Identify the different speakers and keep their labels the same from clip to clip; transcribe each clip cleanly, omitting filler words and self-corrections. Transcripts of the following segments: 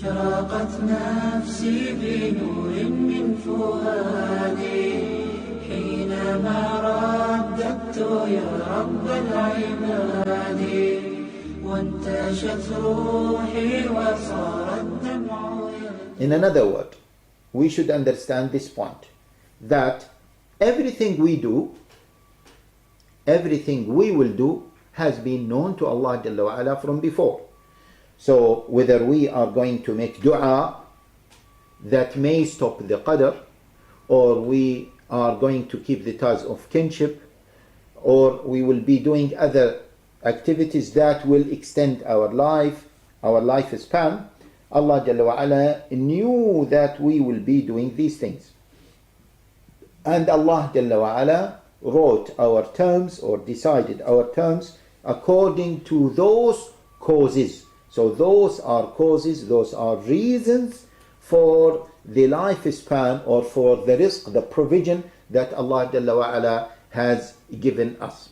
Speaker 1: أشرقت نفسي بنور من فؤادي حينما رددت يا رب العباد وانتشت روحي وصار الدمع.
Speaker 2: In another word, we should understand this point, that everything we do, everything we will do has been known to Allah Jalla wa Ala from before. So whether we are going to make dua that may stop the qadr, or we are going to keep the ties of kinship, or we will be doing other activities that will extend our lifespan, Allah Jalla wa Ala knew that we will be doing these things. And Allah Jalla wa Ala wrote our terms or decided our terms according to those causes. So those are causes, those are reasons for the lifespan or for the rizq, the provision that Allah Jalla wa Ala has given us.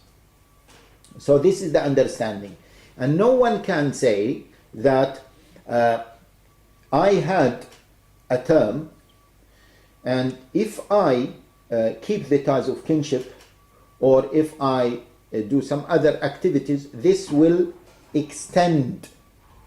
Speaker 2: So this is the understanding. And no one can say that I had a term, and if I keep the ties of kinship, or if I do some other activities, this will extend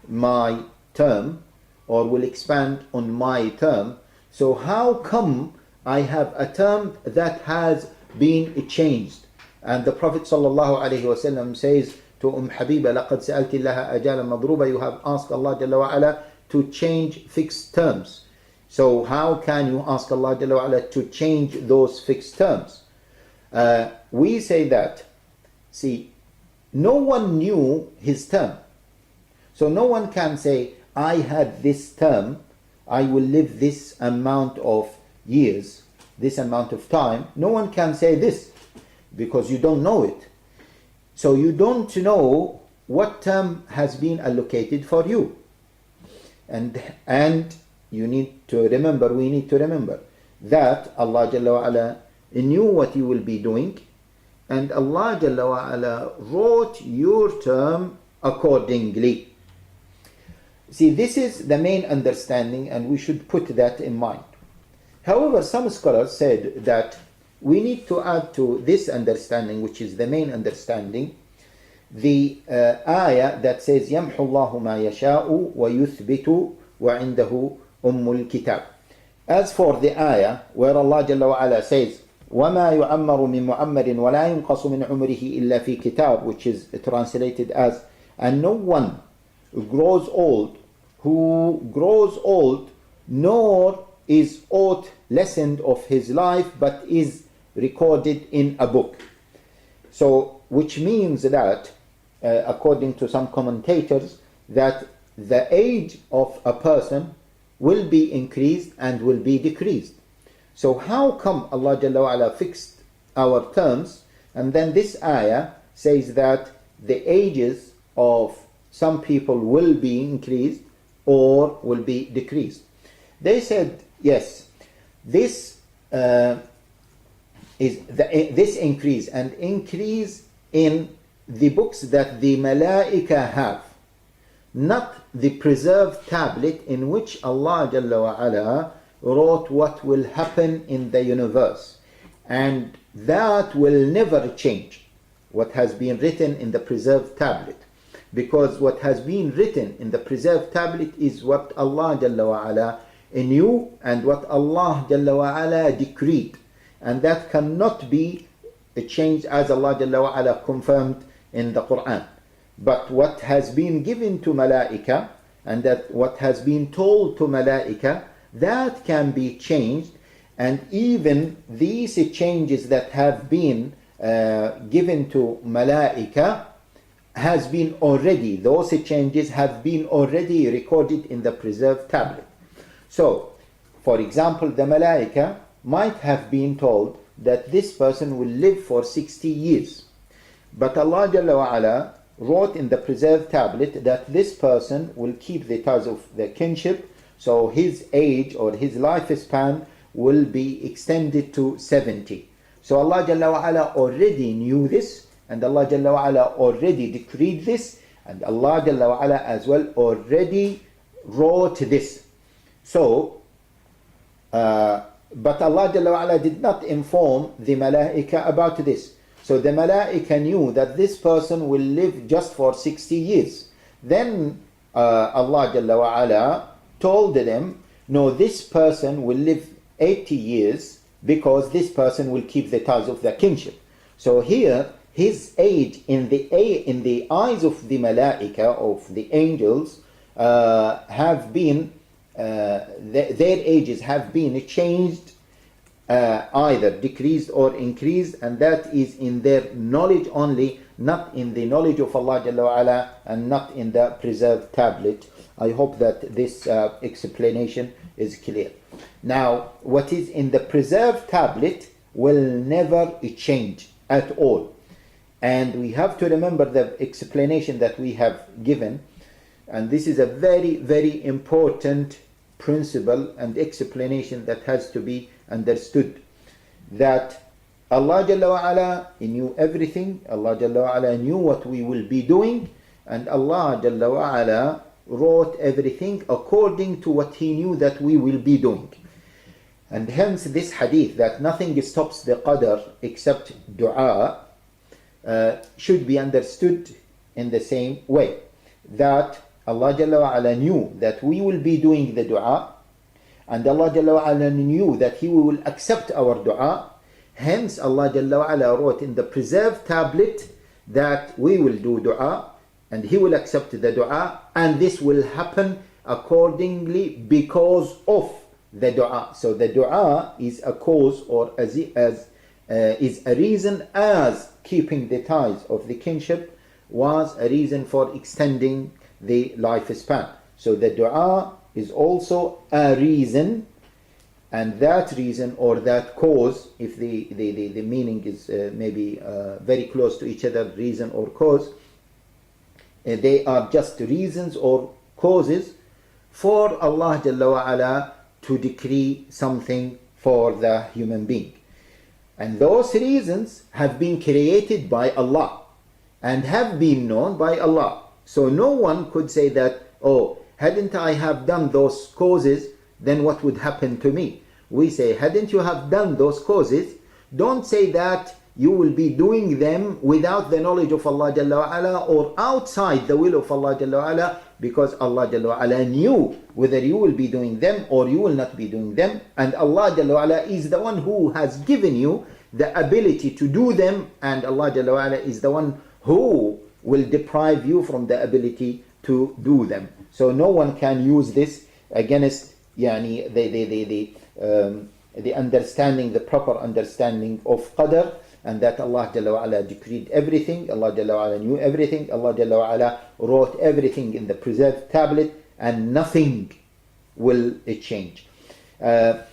Speaker 2: my term or will expand on my term. So how come I have a term that has been changed? And the Prophet ﷺ says to Habiba, لَقَدْ سَأَلْتِ اللَّهَ أَجَالًا مَضْرُوبًا, you have asked Allah Jalla wa Ala to change fixed terms. So how can you ask Allah Jalla wa Ala to change those fixed terms? We say that, see, no one knew his term. So no one can say, I had this term, I will live this amount of years, this amount of time. No one can say this because you don't know it. So you don't know what term has been allocated for you. And you need to remember, we need to remember that Allah Jalla wa Ala knew what you will be doing, and Allah Jalla wa Ala wrote your term accordingly. See, this is the main understanding, and we should put that in mind. However, some scholars said that we need to add to this understanding, which is the main understanding, the ayah that says يَمْحُ اللَّهُ مَا يَشَاءُ وَيُثْبِتُ وَعِنْدَهُ أُمُّ الْكِتَابِ. As for the ayah where Allah Jalla wa Ala says وَمَا يُعَمَّرُ مِن مُعَمَّرٍ وَلَا يُنْقَصُ مِنْ عُمْرِهِ إِلَّا فِي كِتَابٍ, which is translated as, and no one grows old who grows old, nor is aught lessened of his life, but is recorded in a book. So, which means that, according to some commentators, that the age of a person will be increased and will be decreased. So how come Allah Jalla wa Ala fixed our terms, and then this ayah says that the ages of some people will be increased or will be decreased? They said, yes, this this increase and increase in the books that the malaika have, not the preserved tablet in which Allah Jalla wa Ala wrote what will happen in the universe, and that will never change, what has been written in the preserved tablet. Because what has been written in the preserved tablet is what Allah Jalla wa Ala knew and what Allah Jalla wa Ala decreed, and that cannot be changed, as Allah Jalla wa Ala confirmed in the Quran. But what has been given to malaika, and that what has been told to malaika, that can be changed. And even these changes that have been given to malaika has been already, those changes have been already recorded in the preserved tablet. So, for example, the malaika might have been told that this person will live for 60 years. But Allah Jalla wa Ala wrote in the preserved tablet that this person will keep the ties of the kinship, so his age or his lifespan will be extended to 70. So Allah Jalla wa Ala already knew this, and Allah Jalla wa Ala already decreed this, and Allah Jalla wa Ala as well already wrote this. So, but Allah Jalla wa Ala did not inform the Malaika about this. So the Malaika knew that this person will live just for 60 years. Then Allah Jalla wa Ala told them, no, this person will live 80 years because this person will keep the ties of the kinship. So here, his age in the eyes of the Malaika, of the angels, have been their ages have been changed, either decreased or increased, and that is in their knowledge only, not in the knowledge of Allah Jalla wa Ala, and not in the preserved tablet. I hope that this explanation is clear. Now, what is in the preserved tablet will never change at all. And we have to remember the explanation that we have given. And this is a very, very important principle and explanation that has to be understood. That Allah Jalla wa Ala knew everything. Allah Jalla wa Ala knew what we will be doing. And Allah Jalla wa Ala wrote everything according to what He knew that we will be doing. And hence this hadith that nothing stops the qadr except dua should be understood in the same way. That Allah Jalla wa Ala knew that we will be doing the dua, and Allah Jalla wa Ala knew that He will accept our dua. Hence Allah Jalla wa Ala wrote in the preserved tablet that we will do dua and He will accept the dua, and this will happen accordingly because of the dua. So the dua is a cause, or is a reason, as keeping the ties of the kinship was a reason for extending the lifespan. So the dua is also a reason, and that reason or that cause, if the meaning is maybe very close to each other, reason or cause, they are just reasons or causes for Allah Jalla wa Ala to decree something for the human being. And those reasons have been created by Allah and have been known by Allah. So no one could say that, oh, hadn't I have done those causes, then what would happen to me? We say, hadn't you have done those causes, don't say that you will be doing them without the knowledge of Allah Jalla wa Ala or outside the will of Allah Jalla wa Ala, because Allah Jalla wa Ala knew whether you will be doing them or you will not be doing them, and Allah Jalla wa Ala is the one who has given you the ability to do them, and Allah Jalla wa Ala is the one who will deprive you from the ability to do them. So no one can use this against the understanding, the proper understanding of qadr, and that Allah Jalla wa Ala decreed everything, Allah Jalla wa Ala knew everything, Allah Jalla wa Ala wrote everything in the preserved tablet, and nothing will change. And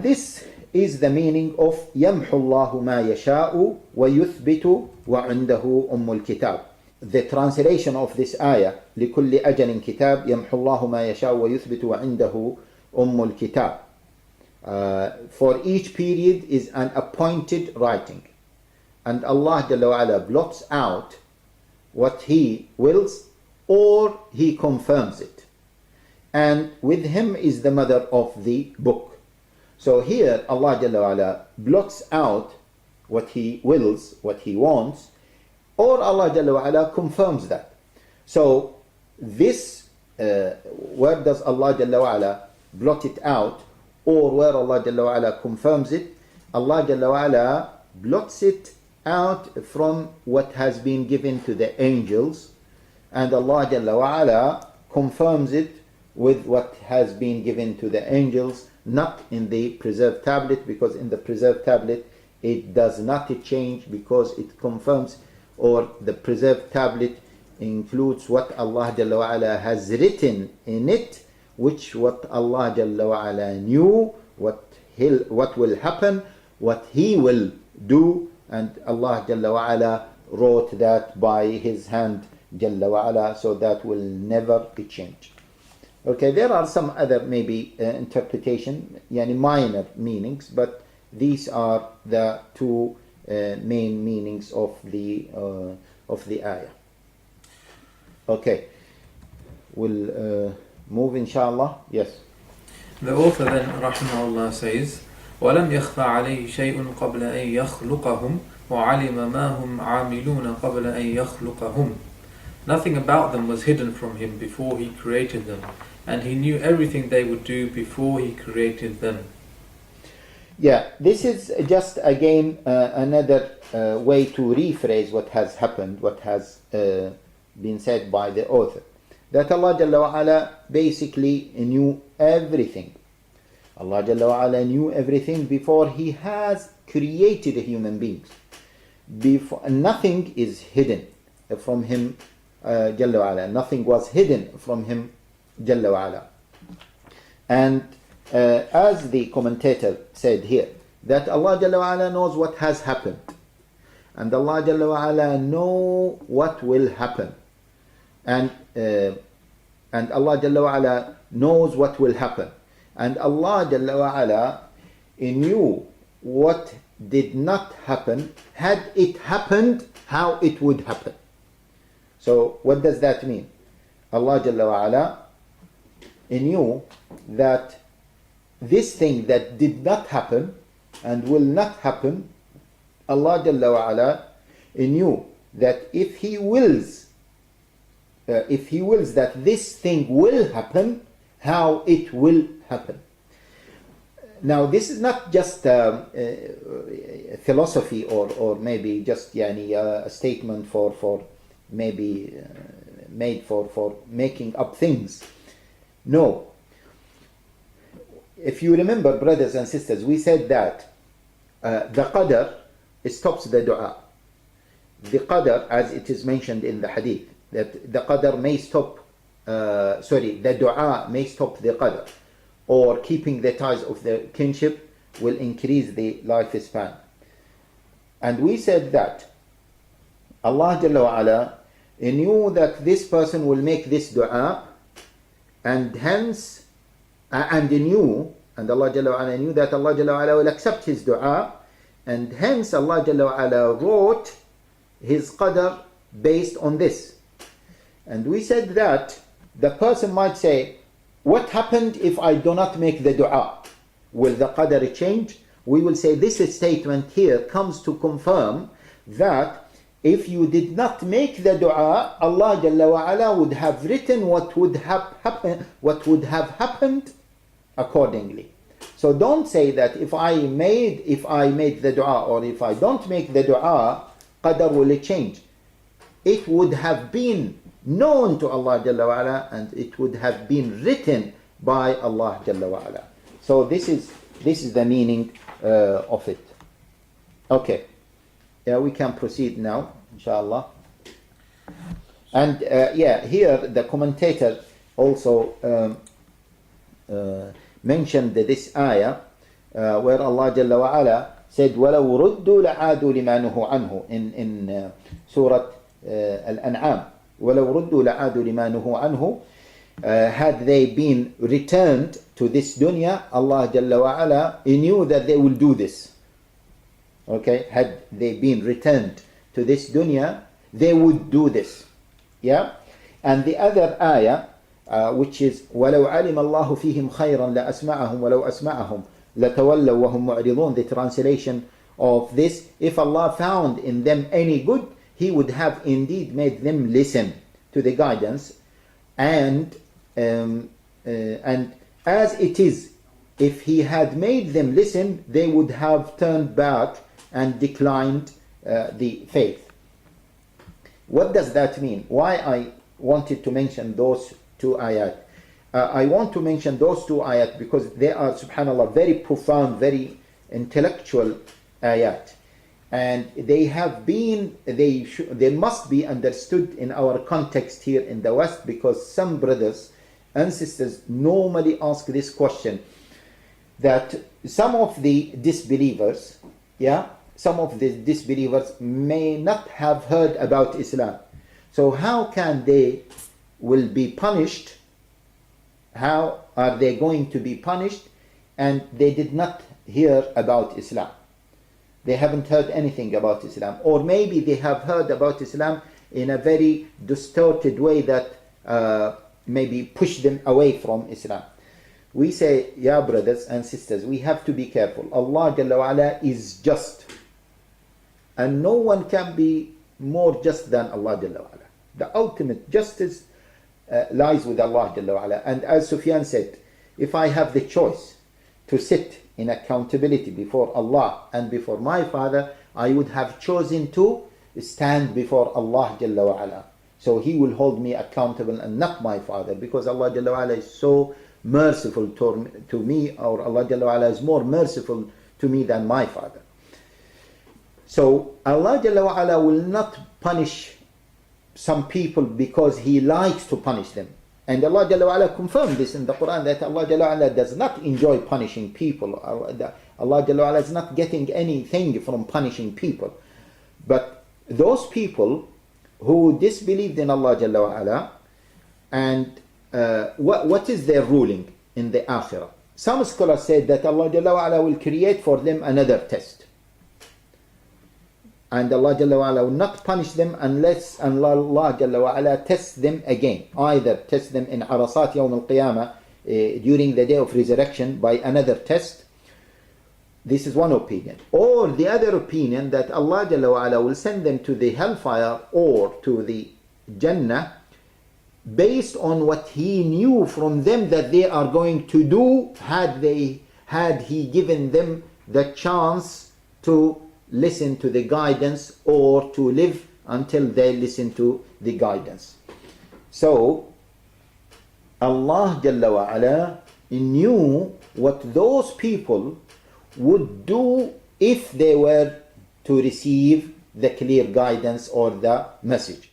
Speaker 2: this is the meaning of يَمْحُ اللَّهُ مَا يَشَاءُ وَيُثْبِتُ وَعِنْدَهُ أُمُّ الْكِتَابِ. The translation of this ayah, لِكُلِّ أَجَلٍ كِتَابٍ يَمْحُ اللَّهُ مَا يَشَاءُ وَيُثْبِتُ وَعِنْدَهُ أُمُّ الْكِتَابِ. For each period is an appointed writing, and Allah Jalla wa Ala blots out what He wills or He confirms it, and with Him is the mother of the book. So here Allah Jalla wa Ala blots out what He wills, what He wants, or Allah Jalla wa Ala confirms that. So this, where does Allah Jalla wa Ala blot it out, or where Allah Jalla wa Ala confirms it? Allah Jalla wa Ala blots it out from what has been given to the angels, and Allah Jalla wa Ala confirms it with what has been given to the angels, not in the preserved tablet, because in the preserved tablet it does not change, because it confirms, or the preserved tablet includes what Allah Jalla wa Ala has written in it, which what Allah Jalla wa Ala knew, what will happen, what He will do, and Allah Jalla wa Ala wrote that by His hand Jalla wa Ala, so that will never be changed. Okay, there are some other maybe interpretation, minor meanings, but these are the two main meanings of the ayah. Okay, we'll move inshallah. Yes.
Speaker 3: The author then, rahimahullah, says, وَلَمْ يَخْفَ عَلَيْهِ شَيْءٌ قَبْلَ أَنْ يَخْلُقَهُمْ وَعَلِمَ مَا هُمْ عَامِلُونَ قَبْلَ أَنْ يَخْلُقَهُمْ. Nothing about them was hidden from him before he created them, and he knew everything they would do before he created them.
Speaker 2: Yeah, this is just again another way to rephrase what has happened, what has been said by the author. That Allah Jalla wa Ala basically knew everything. Allah Jalla wa Ala knew everything before He has created human beings. Nothing is hidden from Him Jalla wa Ala. Nothing was hidden from Him Jalla wa Ala. And as the commentator said here, that Allah Jalla wa Ala knows what has happened, and Allah Jalla wa Ala know what will happen, and Allah Jalla wa Ala knows what will happen, and Allah Jalla wa Ala knew what did not happen had it happened, how it would happen. So what does that mean? Allah Jalla wa Ala knew that this thing that did not happen and will not happen, Allah Jalla wa Ala knew that if He wills that this thing will happen, how it will happen. Now this is not just philosophy or maybe just a statement for maybe made for making up things. No. If you remember, brothers and sisters, we said that the qadr stops the dua. The qadr, as it is mentioned in the hadith, that the qadr may stop, the dua may stop the qadr, or keeping the ties of the kinship will increase the lifespan. And we said that Allah Jalla wa Ala knew that this person will make this dua, and hence and Allah Jalla wa Ala knew that Allah Jalla wa Ala will accept his dua, and hence Allah Jalla wa Ala wrote his qadr based on this. And we said that the person might say, what happened if I do not make the dua? Will the qadr change? We will say this statement here comes to confirm that if you did not make the dua, Allah Jalla wa Ala would have written what would have happened accordingly. So don't say that if I made the dua or if I don't make the dua, qadr will change. It would have been known to Allah Jalla wa Ala, and it would have been written by Allah Jalla wa Ala. So this is the meaning of it. Okay. Yeah, we can proceed now, inshallah. And here the commentator also mentioned this ayah where Allah Jalla wa Ala said, وَلَوْ رُدُّوا لَعَادُوا لِمَا نُهُوا عَنْهُ in Surah Al-An'am. وَلَوْ رُدُّوا لَعَادُوا لِمَا نُهُوا عَنْهُ. Had they been returned to this dunya, Allah Jalla wa Ala knew that they will do this. Okay, had they been returned to this dunya, they would do this. Yeah? And the other ayah, which is وَلَوْ عَلِمَ اللَّهُ فِيهِمْ خَيْرًا لَأَسْمَعَهُم وَلَوْ أَسْمَعَهُم لَتَوَلَّوْا وَهُمْ مُعْرِضُونَ. The translation of this, if Allah found in them any good, He would have indeed made them listen to the guidance. And as it is, if He had made them listen, they would have turned back and declined the faith. What does that mean? Why I wanted to mention those two ayat? I want to mention those two ayat because they are, subhanAllah, very profound, very intellectual ayat. And they have been, they must be understood in our context here in the West, because some brothers and sisters normally ask this question, that some of the disbelievers, may not have heard about Islam. So how can they will be punished? How are they going to be punished? And they did not hear about Islam. They haven't heard anything about Islam. Or maybe they have heard about Islam in a very distorted way that maybe push them away from Islam. We say, yeah, brothers and sisters, we have to be careful. Allah Jalla wa Ala is just. And no one can be more just than Allah Jalla wa Ala. The ultimate justice lies with Allah Jalla wa Ala. And as Sufyan said, if I have the choice to sit in accountability before Allah and before my father, I would have chosen to stand before Allah Jalla wa Ala. So He will hold me accountable and not my father, because Allah Jalla wa Ala is so merciful to me, or Allah Jalla wa Ala is more merciful to me than my father. So Allah Jalla wa Ala will not punish some people because He likes to punish them. And Allah Jalla wa Ala confirmed this in the Quran, that Allah Jalla wa Ala does not enjoy punishing people. Allah Jalla wa Ala is not getting anything from punishing people. But those people who disbelieved in Allah Jalla wa Ala, and what is their ruling in the Akhirah? Some scholars said that Allah Jalla wa Ala will create for them another test. And Allah Jalla wa Ala will not punish them unless Allah Jalla wa Ala tests them again. Either test them in Arasat Yawm al-Qiyamah, during the day of resurrection, by another test. This is one opinion. Or the other opinion, that Allah Jalla wa Ala will send them to the hellfire or to the Jannah based on what He knew from them that they are going to do, had He given them the chance to listen to the guidance, or to live until they listen to the guidance. So Allah Jalla wa Ala knew what those people would do if they were to receive the clear guidance or the message.